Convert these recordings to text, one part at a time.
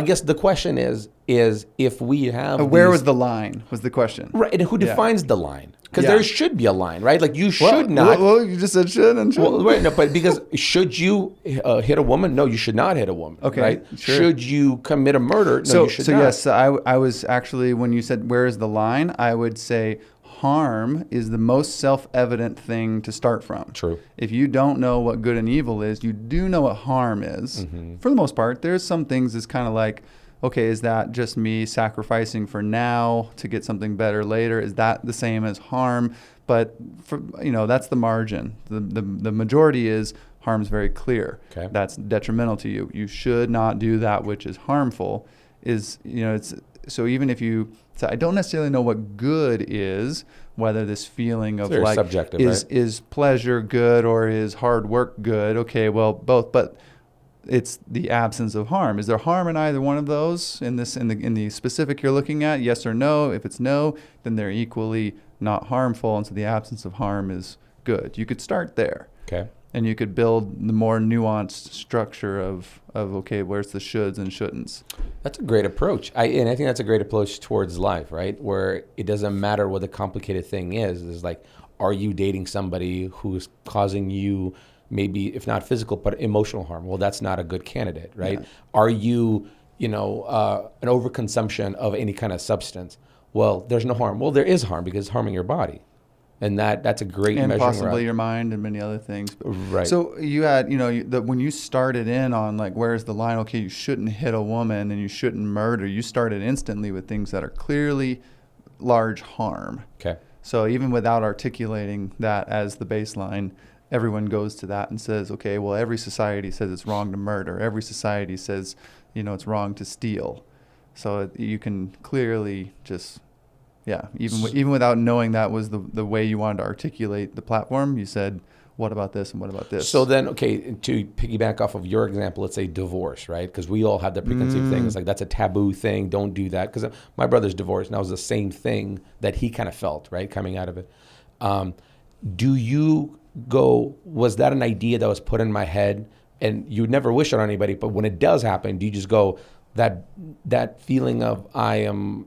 I guess the question is if we have Where these, was the line was the question. right, and who Yeah. defines the line? Because Yeah. there should be a line, right? Like you should not. Well, you just said should and shouldn't. Well, right, no, but because should you hit a woman? No, you should not hit a woman. Okay, right? sure. Should you commit a murder? No, So, you should so not. yes, I was actually, when you said where is the line, I would say harm is the most self-evident thing to start from. True. If you don't know what good and evil is, you do know what harm is. For the most part, there's some things that's kind of like, okay, is that just me sacrificing for now to get something better later? Is that the same as harm? But for, that's the margin. The majority is harm's very clear. Okay. That's detrimental to you. You should not do that which is harmful. It's so even if you say, I don't necessarily know what good is, whether this feeling of very like subjective, is right? is pleasure good or is hard work good? Okay, well both, but it's the absence of harm. Is there harm in either one of those in the specific you're looking at? Yes or no? If it's no, then they're equally not harmful, and so the absence of harm is good. You could start there. Okay. And you could build the more nuanced structure of okay, where's the shoulds and shouldn'ts. That's a great approach. And I think that's a great approach towards life, right? Where it doesn't matter what the complicated thing is. It's like, are you dating somebody who's causing you maybe, if not physical, but emotional harm? Well, that's not a good candidate, right? Yeah. Are you, an overconsumption of any kind of substance? Well, there's no harm. Well, there is harm because it's harming your body. And that's a great And measuring possibly rod. your mind and many other things. Right. So you had, when you started in on like, where's the line? Okay, you shouldn't hit a woman and you shouldn't murder. You started instantly with things that are clearly large harm. Okay. So even without articulating that as the baseline, everyone goes to that and says, okay, well, every society says it's wrong to murder. Every society says, it's wrong to steal. So you can clearly just... Yeah, even without knowing that was the way you wanted to articulate the platform, you said, what about this and what about this? So then, okay, to piggyback off of your example, let's say divorce, right? Because we all have the preconceived thing. It's like, that's a taboo thing. Don't do that. Because my brother's divorced, and that was the same thing that he kind of felt, right, coming out of it. Do you go, was that an idea that was put in my head? And you would never wish it on anybody, but when it does happen, do you just go, that feeling of I am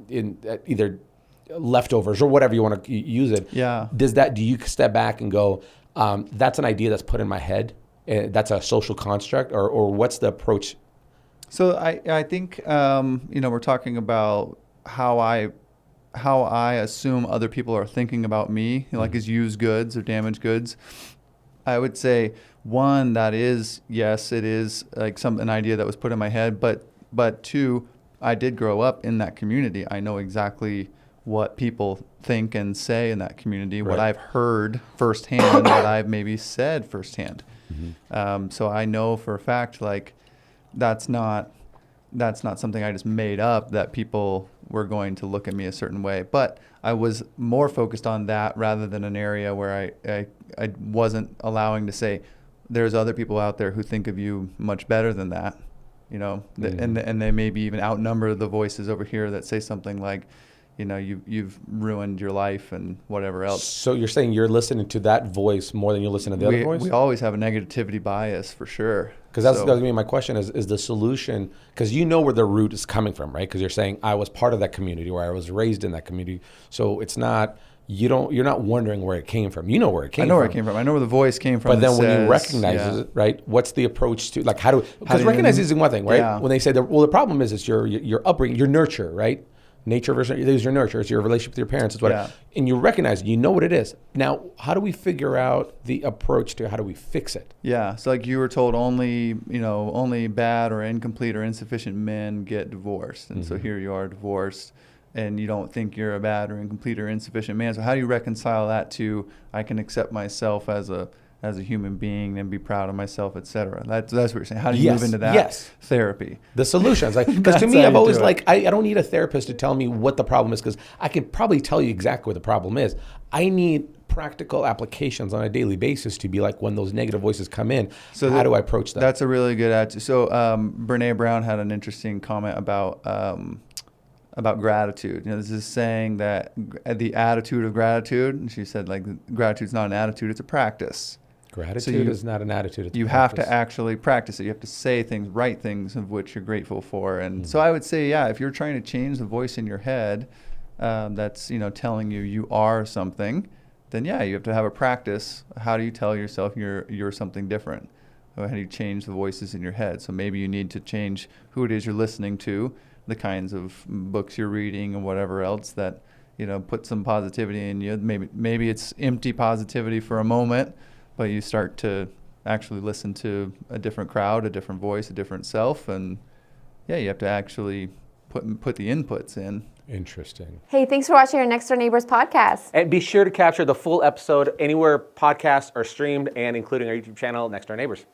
in either leftovers or whatever you want to use it. Yeah. Do you step back and go, that's an idea that's put in my head? That's a social construct, or what's the approach? So I think, we're talking about how I assume other people are thinking about me, like as used goods or damaged goods. I would say one, that is, yes, it is like an idea that was put in my head, but two, I did grow up in that community. I know exactly what people think and say in that community, what Right. I've heard firsthand, what I've maybe said firsthand. So I know for a fact, like, that's not something I just made up, that people were going to look at me a certain way. But I was more focused on that rather than an area where I wasn't allowing to say, there's other people out there who think of you much better than that. And they maybe even outnumber the voices over here that say something like, you've ruined your life and whatever else. So you're saying you're listening to that voice more than you listen to the other voice? We always have a negativity bias for sure. Because that's going to be my question is the solution, because you know where the root is coming from, right? Because you're saying I was part of that community, or I was raised in that community. So it's not, you're not wondering where it came from. You know where it came from. I know where it came from. I know where the voice came from. But then when you says, recognize it, right? What's the approach to, like, because you- recognizing is one thing, right? Yeah. When they say the problem is it's your upbringing, your nurture, right? Nature versus is your nurture. It's your relationship with your parents. It's what, Yeah. and you recognize it. You know what it is. Now, how do we figure out the approach to how do we fix it? Yeah, so like you were told only bad or incomplete or insufficient men get divorced. And so here you are divorced and you don't think you're a bad or incomplete or insufficient man. So how do you reconcile that to I can accept myself as a human being and be proud of myself, et cetera? That's what you're saying. How do you move into that? Yes. Therapy. The solutions, like, because to That's me, how I've you always do it. like, I don't need a therapist to tell me what the problem is, because I can probably tell you exactly what the problem is. I need practical applications on a daily basis to be like, when those negative voices come in, So how do I approach that? That's a really good attitude. So Brene Brown had an interesting comment about gratitude. This is saying that the attitude of gratitude, and she said, like, gratitude's not an attitude, it's a practice. Gratitude is not an attitude. It's you have to actually practice it. You have to say things, write things of which you're grateful for. And so I would say, yeah, if you're trying to change the voice in your head, that's, telling you are something, then yeah, you have to have a practice. How do you tell yourself you're something different? How do you change the voices in your head? So maybe you need to change who it is you're listening to, the kinds of books you're reading and whatever else that, put some positivity in you. Maybe it's empty positivity for a moment, but you start to actually listen to a different crowd, a different voice, a different self. And yeah, you have to actually put the inputs in. Interesting. Hey, thanks for watching our Next Door Neighbors podcast. And be sure to capture the full episode anywhere podcasts are streamed and including our YouTube channel, Next Door Neighbors.